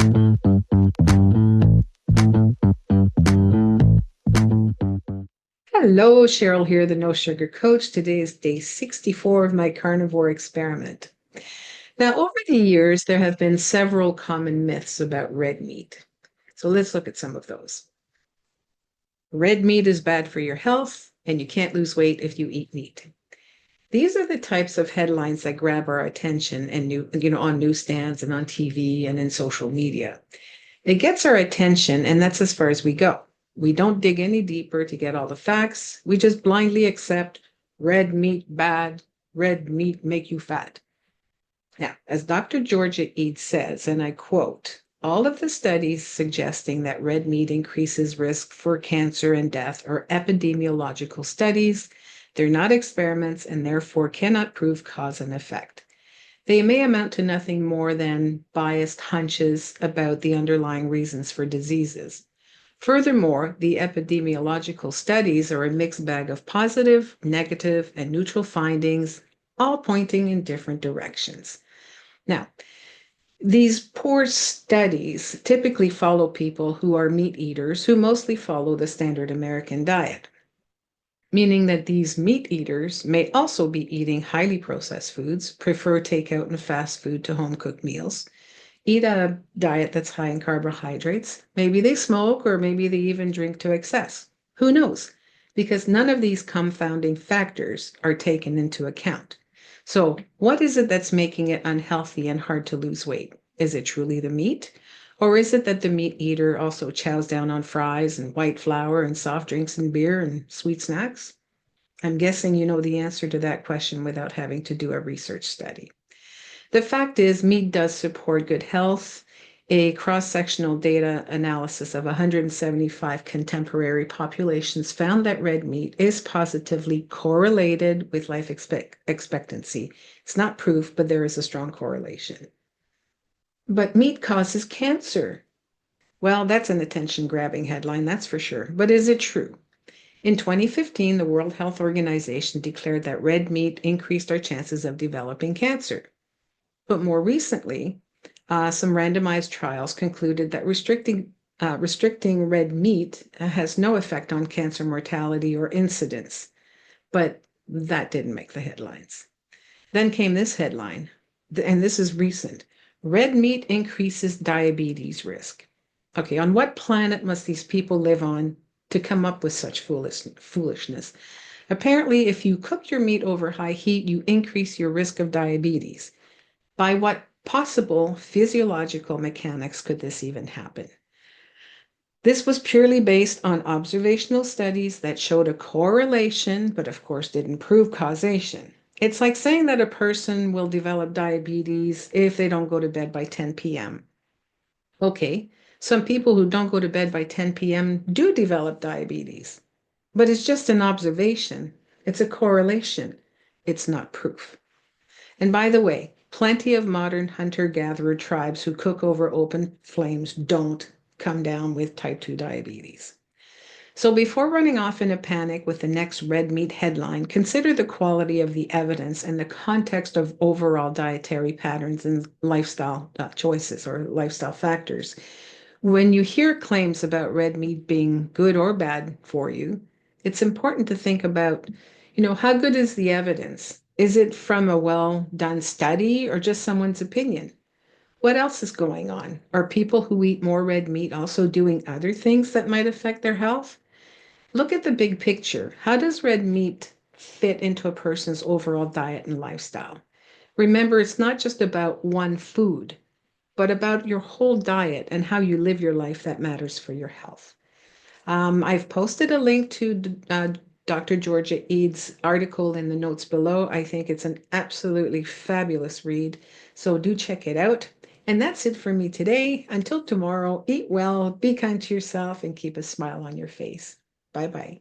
Hello, Cheryl here, the No Sugar Coach. Today is day 64 of my carnivore experiment. Now, over the years, there have been several common myths about red meat. So let's look at some of those. Red meat is bad for your health, and you can't lose weight if you eat meat. These are the types of headlines that grab our attention and on newsstands and on TV and in social media. It gets our attention, and that's as far as we go. We don't dig any deeper to get all the facts. We just blindly accept red meat bad, red meat make you fat. Now, as Dr. Georgia Eades says, and I quote, all of the studies suggesting that red meat increases risk for cancer and death are epidemiological studies. They're not experiments and therefore cannot prove cause and effect. They may amount to nothing more than biased hunches about the underlying reasons for diseases. Furthermore, the epidemiological studies are a mixed bag of positive, negative, and neutral findings, all pointing in different directions. Now, these poor studies typically follow people who are meat eaters who mostly follow the standard American diet, meaning that these meat eaters may also be eating highly processed foods, prefer takeout and fast food to home cooked meals, eat a diet that's high in carbohydrates. Maybe they smoke, or maybe they even drink to excess. Who knows? Because none of these confounding factors are taken into account. So, what is it that's making it unhealthy and hard to lose weight? Is it truly the meat? Or is it that the meat eater also chows down on fries and white flour and soft drinks and beer and sweet snacks? I'm guessing you know the answer to that question without having to do a research study. The fact is, meat does support good health. A cross-sectional data analysis of 175 contemporary populations found that red meat is positively correlated with life expectancy. It's not proof, but there is a strong correlation. But meat causes cancer. Well, that's an attention-grabbing headline, that's for sure. But is it true? In 2015, the World Health Organization declared that red meat increased our chances of developing cancer. But more recently, some randomized trials concluded that restricting red meat has no effect on cancer mortality or incidence. But that didn't make the headlines. Then came this headline, and this is recent. Red meat increases diabetes risk. Okay, on what planet must these people live on to come up with such foolishness? Apparently, if you cook your meat over high heat, you increase your risk of diabetes. By what possible physiological mechanics could this even happen? This was purely based on observational studies that showed a correlation, but of course didn't prove causation. It's like saying that a person will develop diabetes if they don't go to bed by 10 p.m. Okay, some people who don't go to bed by 10 p.m. do develop diabetes, but it's just an observation. It's a correlation. It's not proof. And by the way, plenty of modern hunter-gatherer tribes who cook over open flames don't come down with type 2 diabetes. So before running off in a panic with the next red meat headline, consider the quality of the evidence and the context of overall dietary patterns and lifestyle choices or lifestyle factors. When you hear claims about red meat being good or bad for you, it's important to think about, how good is the evidence? Is it from a well-done study or just someone's opinion? What else is going on? Are people who eat more red meat also doing other things that might affect their health? Look at the big picture. How does red meat fit into a person's overall diet and lifestyle? Remember, it's not just about one food, but about your whole diet and how you live your life that matters for your health. I've posted a link to Dr. Georgia Eades' article in the notes below. I think it's an absolutely fabulous read, so do check it out. And that's it for me today. Until tomorrow, eat well, be kind to yourself, and keep a smile on your face. Bye-bye.